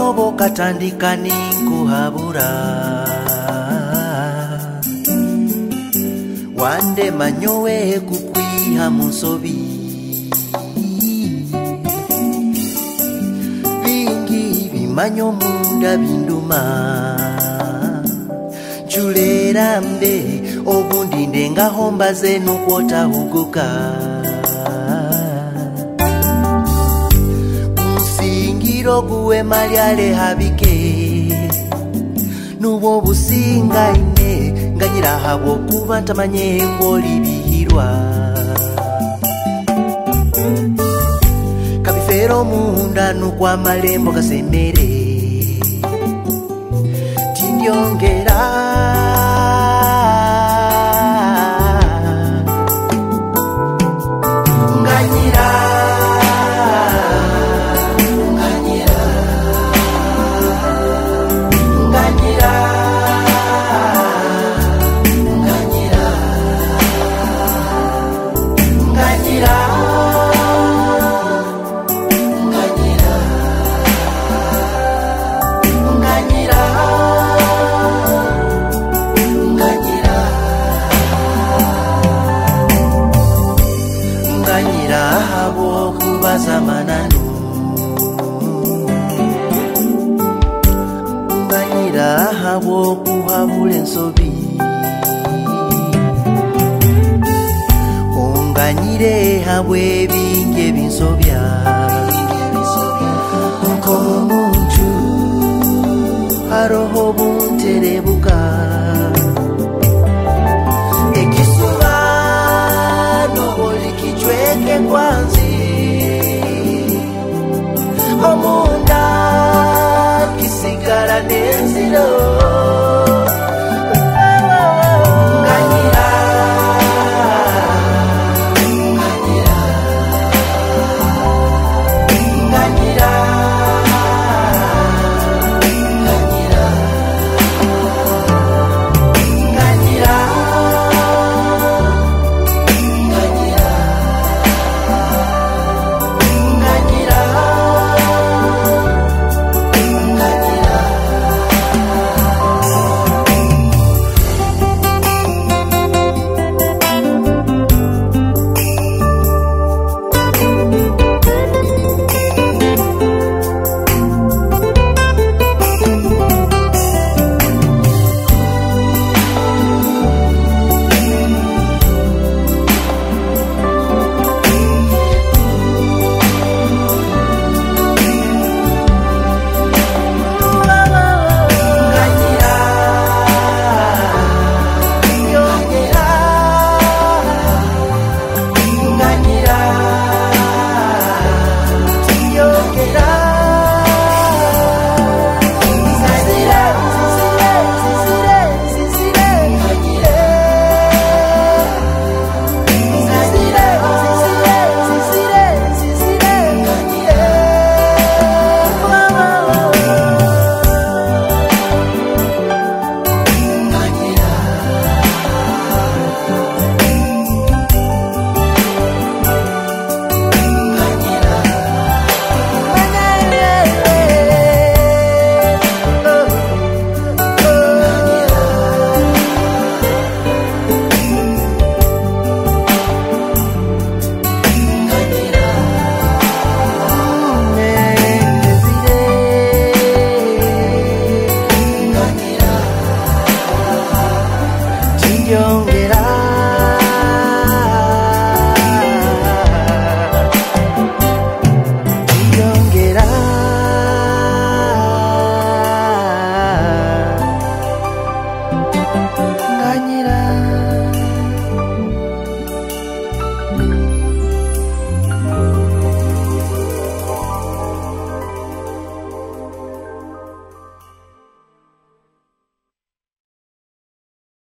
akatobo katandika ninkuhabura wande manyowe kukwiha musobi bingi bimanyo munda binduma chulera mbe obundi ndenga homba zenu kwota huguka musingiro guwe malyale habike nubo businga ine nganyira habo kuba ntamanye ngoli bihirwa kabifero munda nukwa malembo gasemere tindyongera zamananu nganyira habo kuhabule nsobi unganyire habwe binge binsobya nkomuntu haroho bunterebuka